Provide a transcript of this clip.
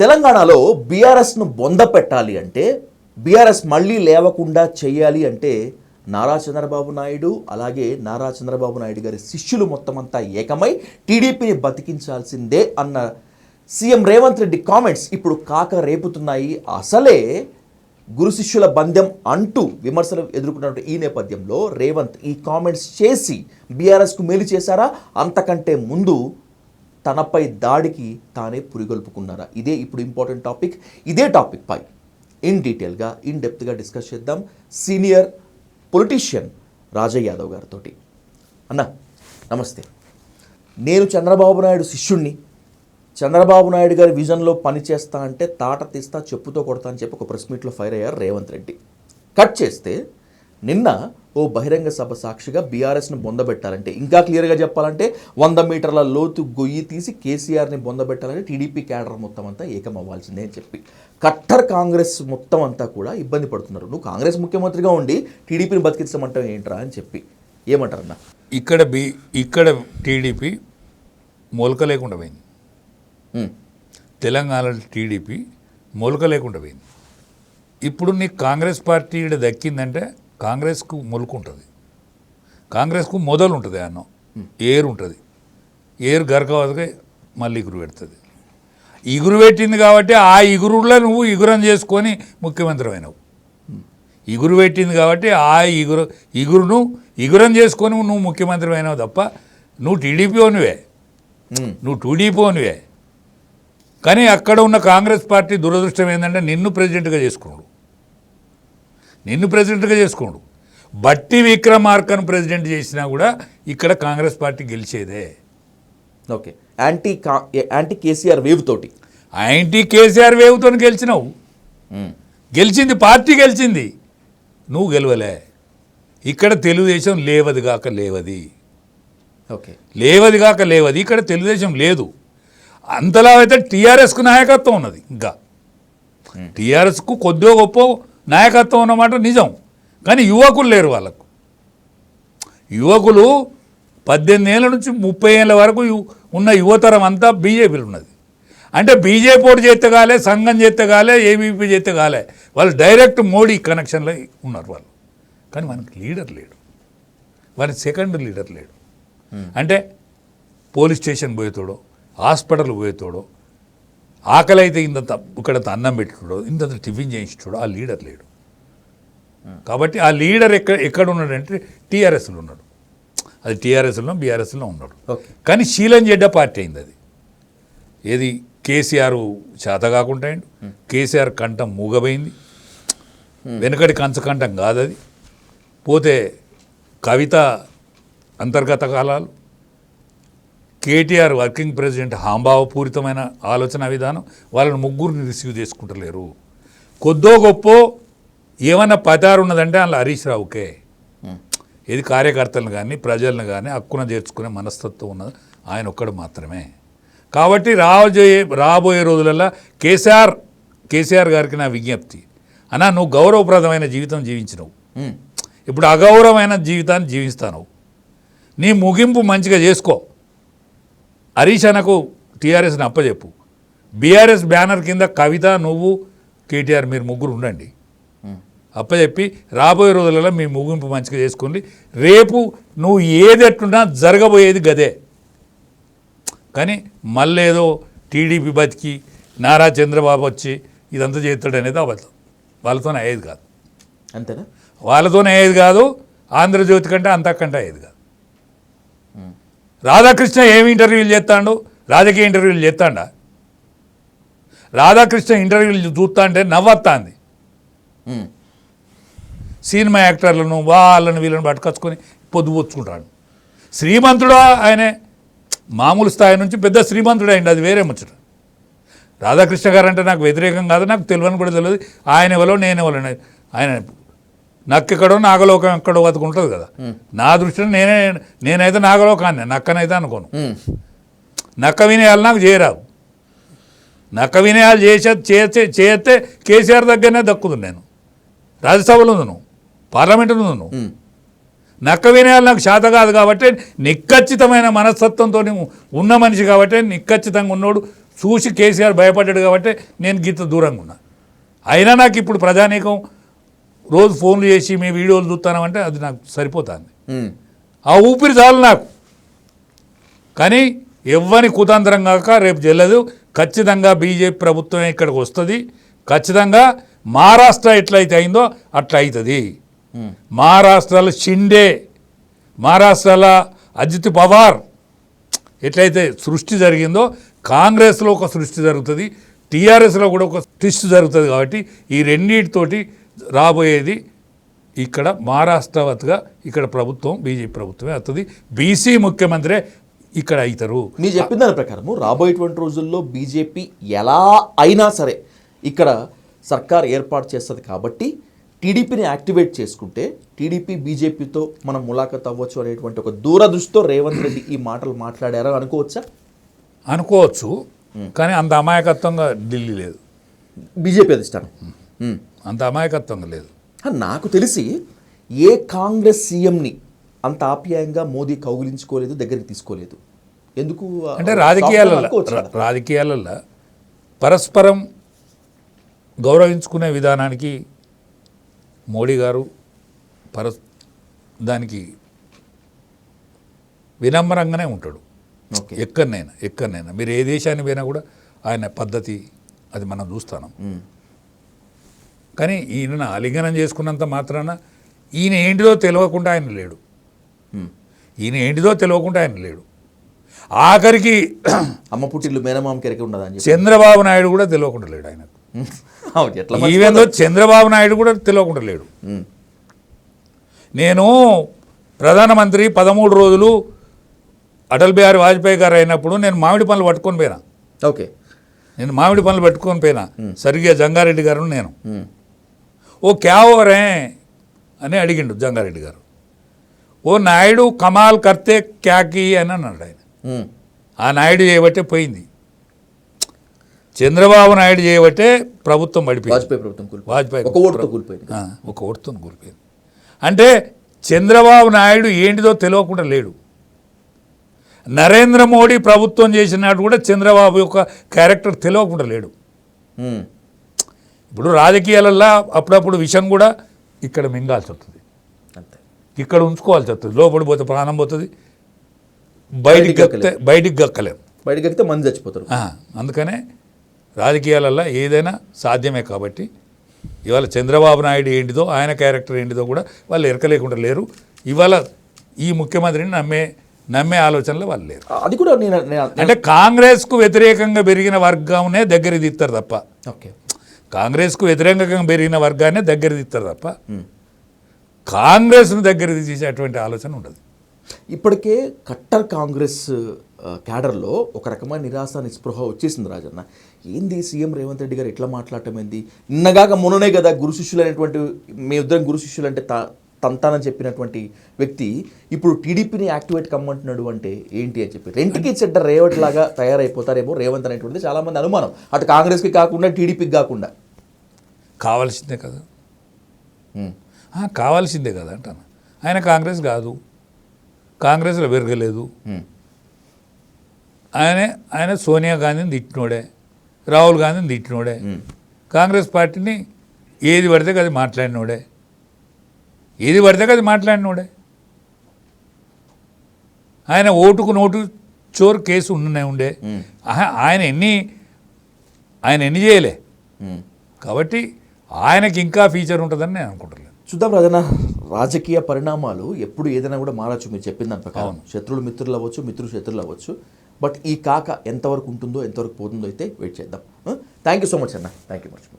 తెలంగాణలో బీఆర్ఎస్ను బొంద పెట్టాలి అంటే బీఆర్ఎస్ మళ్ళీ లేవకుండా చేయాలి అంటే నారా చంద్రబాబు నాయుడు అలాగే నారా చంద్రబాబు నాయుడు గారి శిష్యులు మొత్తం అంతా ఏకమై టీడీపీని బతికించాల్సిందే అన్న సీఎం రేవంత్ రెడ్డి కామెంట్స్ ఇప్పుడు కాక రేపుతున్నాయి. అసలే గురు శిష్యుల బంధం అంటూ విమర్శలు ఎదుర్కొన్నటువంటి ఈ నేపథ్యంలో రేవంత్ ఈ కామెంట్స్ చేసి బీఆర్ఎస్కు మేలు చేశారా, అంతకంటే ముందు తనపై దాడికి తానే పురిగొల్పుకున్నారా? ఇదే ఇప్పుడు ఇంపార్టెంట్ టాపిక్. ఇదే టాపిక్ పై ఇన్ డీటెయిల్గా ఇన్ డెప్త్గా డిస్కస్ చేద్దాం సీనియర్ పొలిటీషియన్ రాజయ్య యాదవ్ గారితో. అన్న నమస్తే. నేను చంద్రబాబు నాయుడు శిష్యుణ్ణి, చంద్రబాబు నాయుడు గారి విజన్లో పనిచేస్తా అంటే తాట తీస్తా చెప్పుతో కొడతా అని చెప్పి ఒక ప్రెస్ మీట్లో ఫైర్ అయ్యారు రేవంత్ రెడ్డి. కట్ చేస్తే నిన్న ఓ బహిరంగ సభ సాక్షిగా బీఆర్ఎస్ను బొందబెట్టాలంటే, ఇంకా క్లియర్గా చెప్పాలంటే 100 మీటర్ల లోతు గొయ్యి తీసి కేసీఆర్ని బొందబెట్టాలంటే టీడీపీ క్యాడర్ మొత్తం అంతా ఏకం అవ్వాల్సిందే అని చెప్పి కట్టర్ కాంగ్రెస్ మొత్తం అంతా కూడా ఇబ్బంది పడుతున్నారు. నువ్వు కాంగ్రెస్ ముఖ్యమంత్రిగా ఉండి టీడీపీని బతికించమంటావు ఏంట్రా అని చెప్పి ఏమంటారన్నా? ఇక్కడ టీడీపీ మొలక లేకుండా పోయింది. తెలంగాణలో టీడీపీ మొలక లేకుండా పోయింది. ఇప్పుడు నీకు కాంగ్రెస్ పార్టీ ఇక్కడ దక్కిందంటే కాంగ్రెస్కు మొలుకు ఉంటుంది, కాంగ్రెస్కు మొదలు ఉంటుంది, అన్నం ఏరు ఉంటుంది. ఏరు గరకవదగా మళ్ళీ ఇగురు పెడుతుంది. ఇగురు పెట్టింది కాబట్టి ఆ ఇగురులో నువ్వు ఇగురం చేసుకొని ముఖ్యమంత్రి అయినావు. ఇగురు పెట్టింది కాబట్టి ఆ ఇగురును ఇగురం చేసుకొని నువ్వు ముఖ్యమంత్రి అయినావు తప్ప నువ్వు టీడీపీ ఓనివే, నువ్వు టీడీపీ ఓనివే. కానీ అక్కడ ఉన్న కాంగ్రెస్ పార్టీ దురదృష్టం ఏంటంటే నిన్ను ప్రెసిడెంట్గా చేసుకోండు. బట్టి విక్రమార్కను ప్రెసిడెంట్ చేసినా కూడా ఇక్కడ కాంగ్రెస్ పార్టీ గెలిచేదే. ఓకే, యాంటీ కేసీఆర్ వేవ్ తోటి, యాంటీ కేసీఆర్ వేవ్తో గెలిచినావు. గెలిచింది పార్టీ గెలిచింది, నువ్వు గెలవలే. ఇక్కడ తెలుగుదేశం లేవది కాక లేవది. ఓకే, లేవది కాక లేవది. ఇక్కడ తెలుగుదేశం లేదు. అంతలా అయితే టీఆర్ఎస్కు నాయకత్వం ఉన్నది. ఇంకా టీఆర్ఎస్కు కొద్దిగా గొప్ప నాయకత్వం ఉన్నమాట నిజం. కానీ యువకులు లేరు. వాళ్ళకు యువకులు 18 ఏళ్ళ నుంచి 30 ఏళ్ళ వరకు ఉన్న యువతరం అంతా బీజేపీలు ఉన్నది. అంటే బీజేపీ ఓటు చేస్తే కాలే, సంఘం చేస్తే కాలే, ఏబీపీ చేస్తే కాలే, వాళ్ళు డైరెక్ట్ మోడీ కనెక్షన్లో ఉన్నారు వాళ్ళు. కానీ మనకు లీడర్ లేడు, వారికి సెకండ్ లీడర్ లేడు. అంటే పోలీస్ స్టేషన్ పోయేతోడో, హాస్పిటల్ పోయేతోడో, ఆకలి అయితే ఇంత ఇక్కడ అన్నం పెట్టుకోడో, ఇంత టిఫిన్ చేయించుకోడో ఆ లీడర్ లేడు. కాబట్టి ఆ లీడర్ ఎక్కడ ఉన్నాడంటే టీఆర్ఎస్లో ఉన్నాడు. అది టీఆర్ఎస్లో బీఆర్ఎస్లో ఉన్నాడు. కానీ శీలం చెడ్డ పార్టీ అయింది అది. ఏది కేసీఆర్ చేత కాకుండా అయిండు. కేసీఆర్ కంఠం మూగబోయింది. వెనుకటి కంచకంఠం కాదు అది. పోతే కవిత అంతర్గత కాలాలు, కేటీఆర్ వర్కింగ్ ప్రెసిడెంట్ హాంభావపూరితమైన ఆలోచన విధానం, వాళ్ళని ముగ్గురిని రిసీవ్ చేసుకుంటలేరు. కొద్దో గొప్ప ఏమన్నా పతారు ఉన్నదంటే అందులో హరీష్ రావుకే. ఏది కార్యకర్తలను కానీ ప్రజలను కానీ హక్కున చేర్చుకునే మనస్తత్వం ఉన్నది ఆయన ఒక్కడు మాత్రమే. కాబట్టి రాబోయే రోజులలో కేసీఆర్ గారికి నా విజ్ఞప్తి, అన్నా నువ్వు గౌరవప్రదమైన జీవితం జీవించినవు, ఇప్పుడు అగౌరవమైన జీవితాన్ని జీవిస్తాను. నీ ముగింపు మంచిగా చేసుకో. హరీష్ అన్నకు టీఆర్ఎస్ని అప్పచెప్పు. బీఆర్ఎస్ బ్యానర్ కింద కవిత, నువ్వు, కేటీఆర్ మీరు ముగ్గురు ఉండండి. అప్పచెప్పి రాబోయే రోజులలో మీ ముగింపు మంచిగా చేసుకోండి. రేపు నువ్వు ఏది ఎట్లున్నా జరగబోయేది గదే. కానీ మళ్ళీ ఏదో టీడీపీ బతికి నారా చంద్రబాబు వచ్చి ఇదంతా చేస్తాడు అనేది అబద్ధం. వాళ్ళతోనే అయ్యేది కాదు. అంతేనా? వాళ్ళతోనే అయ్యేది కాదు. ఆంధ్రజ్యోతి కంటే అంతకంటే అయ్యేది కాదు. రాధాకృష్ణ ఏమి ఇంటర్వ్యూలు చేస్తాడు? రాజకీయ ఇంటర్వ్యూలు చేస్తాడా? రాధాకృష్ణ ఇంటర్వ్యూలు చూస్తా అంటే నవ్వొస్తుంది. సినిమా యాక్టర్లను వాళ్ళని వీళ్ళని పట్టుకొచ్చుకొని పొద్దుపుచ్చుకుంటాడు. శ్రీమంతుడా ఆయనే, మామూలు స్థాయి నుంచి పెద్ద శ్రీమంతుడు అయింది, అది వేరే ముచ్చట. రాధాకృష్ణ గారు అంటే నాకు వ్యతిరేకం కాదు, నాకు తెలియని కూడా తెలియదు. ఆయన ఎవరో నేనెవరో, ఆయన నక్కెక్కడో నాగలోకం ఎక్కడో బతుకుంటుంది కదా. నా దృష్టిలో నేనైతే నాగలోకాన్ని, నక్కనైతే అనుకోను. నక్క వినయాలు నాకు చేయరావు. నక్క వినయాలు చేస్తే కేసీఆర్ దగ్గరనే దక్కుతుంది. నేను రాజ్యసభలో ఉన్నాను, పార్లమెంటులో ఉన్నాను. నక్క వినయాలు నాకు శాత కాదు కాబట్టి నిక్కచ్చితమైన మనస్తత్వంతో ఉన్న మనిషి కాబట్టి నిక్కచ్చితంగా ఉన్నోడు చూసి కేసీఆర్ భయపడ్డాడు కాబట్టి నేను గీత దూరంగా ఉన్నా. అయినా నాకు ఇప్పుడు ప్రజానీకం రోజు ఫోన్లు చేసి మీ వీడియోలు చూస్తానంటే అది నాకు సరిపోతుంది. ఆ ఊపిరి చాలు నాకు. కానీ ఎవ్వని కుతంత్రం కాక రేపు చెల్లదు. ఖచ్చితంగా బీజేపీ ప్రభుత్వం ఇక్కడికి వస్తుంది. ఖచ్చితంగా మహారాష్ట్ర ఎట్లయితే అయిందో అట్లా అవుతుంది. మహారాష్ట్రలో షిండే, మహారాష్ట్రలో అజిత్ పవార్ ఎట్లయితే సృష్టి జరిగిందో కాంగ్రెస్లో ఒక సృష్టి జరుగుతుంది, టీఆర్ఎస్లో కూడా ఒక సృష్టి జరుగుతుంది. కాబట్టి ఈ రెండింటితోటి రాబోయేది ఇక్కడ మహారాష్ట్రవత్గా ఇక్కడ ప్రభుత్వం బీజేపీ ప్రభుత్వమే వస్తుంది. బీసీ ముఖ్యమంత్రే ఇక్కడ అవుతారు. నీ చెప్పిన దాని ప్రకారము రాబోయేటువంటి రోజుల్లో బీజేపీ ఎలా అయినా సరే ఇక్కడ సర్కార్ ఏర్పాటు చేస్తుంది. కాబట్టి టీడీపీని యాక్టివేట్ చేసుకుంటే టీడీపీ బీజేపీతో మనం ములాఖత్ అవ్వచ్చు అనేటువంటి ఒక దూరదృష్టితో రేవంత్ రెడ్డి ఈ మాటలు మాట్లాడారని అనుకోవచ్చా? అనుకోవచ్చు, కానీ అంత అమాయకత్వంగా ఢిల్లీ లేదు. బీజేపీ అధిష్టానం అంత అమాయకత్వంగా లేదు. నాకు తెలిసి ఏ కాంగ్రెస్ సీఎంని అంత ఆప్యాయంగా మోదీ కౌగిలించుకోలేదు, దగ్గరికి తీసుకోలేదు. ఎందుకు అంటే రాజకీయాలలో పరస్పరం గౌరవించుకునే విధానానికి మోడీ గారు దానికి వినమ్రంగానే ఉంటాడు. ఎక్కడనైనా మీరు ఏ దేశానికి పోయినా కూడా ఆయన పద్ధతి అది మనం చూస్తాం. కానీ ఈయన ఆలింగనం చేసుకున్నంత మాత్రాన ఈయన ఏంటిదో తెలియకుండా ఆయన లేడు. ఆఖరికి అమ్మ పుట్టిల్లు మేనమామ కెరక ఉండదని చంద్రబాబు నాయుడు కూడా తెలియకుండా లేడు ఆయనకు. ఈవెందో చంద్రబాబు నాయుడు కూడా తెలియకుండా లేడు. నేను ప్రధానమంత్రి 13 రోజులు అటల్ బిహారీ వాజ్పేయి గారు అయినప్పుడు నేను మామిడి పనులు పట్టుకొని పోయినా. సరిగ్గా జంగారెడ్డి గారు నేను ఓ క్యావరే అని అడిగిండు జంగారెడ్డి గారు. ఓ నాయుడు కమాల్ కర్తే క్యాకి అని అన్నాడు ఆయన. ఆ నాయుడు చేయబట్టే పోయింది. చంద్రబాబు నాయుడు చేయబట్టే ప్రభుత్వం పడిపోయింది. వాజ్పేయి ఒక ఓటుతో కూలిపోయింది. అంటే చంద్రబాబు నాయుడు ఏంటిదో తెలియకుండా లేడు. నరేంద్ర మోడీ ప్రభుత్వం చేసినట్టు కూడా చంద్రబాబు యొక్క క్యారెక్టర్ తెలియకుండా లేడు. ఇప్పుడు రాజకీయాలలో అప్పుడప్పుడు విషయం కూడా ఇక్కడ మింగాల్సి వస్తుంది, ఇక్కడ ఉంచుకోవాల్సి వస్తుంది. లోపలి పోతే ప్రాణం పోతుంది, బయటికి గక్కలేము. బయటికి గక్కితే మంది చచ్చిపోతారు. అందుకనే రాజకీయాలలో ఏదైనా సాధ్యమే. కాబట్టి ఇవాళ చంద్రబాబు నాయుడు ఏంటిదో ఆయన క్యారెక్టర్ ఏంటిదో కూడా వాళ్ళు ఎరకలేకుండా లేరు. ఇవాళ ఈ ముఖ్యమంత్రిని నమ్మే ఆలోచనలో వాళ్ళు లేరు. అది కూడా అంటే కాంగ్రెస్కు వ్యతిరేకంగా పెరిగిన వర్గంనే దగ్గర తీస్తారు తప్ప, కాంగ్రెస్కు వ్యతిరేకంగా పెరిగిన వర్గాన్ని దగ్గర తీస్తారు తప్ప కాంగ్రెస్ను దగ్గర తీసేటువంటి ఆలోచన ఉండదు. ఇప్పటికే కట్టర్ కాంగ్రెస్ క్యాడర్లో ఒక రకమైన నిరాశ నిస్పృహ వచ్చేసింది. రాజన్న, ఏంది సీఎం రేవంత్ రెడ్డి గారు ఎట్లా మాట్లాడటం ఏంది? నిన్నగాక మొన్ననే కదా గురు శిష్యులు అనేటువంటి మీ ఇద్దరం గురు శిష్యులు అంటే తంతానని చెప్పినటువంటి వ్యక్తి ఇప్పుడు టీడీపీని యాక్టివేట్ కమ్మంటున్నాడు అంటే ఏంటి అని చెప్పి రెంట్కి చెడ్డ రేవట్ లాగా తయారైపోతారేమో రేవంత్ అనేటువంటిది చాలామంది అనుమానం. అటు కాంగ్రెస్కి కాకుండా టీడీపీకి కాకుండా కావాల్సిందే కదా, కావాల్సిందే కదా అంటాను. ఆయన కాంగ్రెస్ కాదు, కాంగ్రెస్లో పెరగలేదు. ఆయన సోనియా గాంధీని తిట్టినోడే, రాహుల్ గాంధీని తిట్టినోడే, కాంగ్రెస్ పార్టీని ఏది పడితే అది మాట్లాడినోడే. ఆయన ఓటుకు నోటు చోరు కేసు ఉండే. ఆయన ఎన్ని చేయలే. కాబట్టి ఆయనకి ఇంకా ఫీచర్ ఉంటుందని నేను అనుకుంటున్నాను. చూద్దాం రాజన్న, రాజకీయ పరిణామాలు ఎప్పుడు ఏదైనా కూడా మారచ్చు. మీరు చెప్పిన దాని ప్రకారం శత్రువులు మిత్రులు అవ్వచ్చు, మిత్రులు శత్రులు అవ్వచ్చు. బట్ ఈ కాక ఎంతవరకు ఉంటుందో ఎంతవరకు పోతుందో అయితే వెయిట్ చేద్దాం. థ్యాంక్ యూ సో మచ్ అన్న. Thank you much.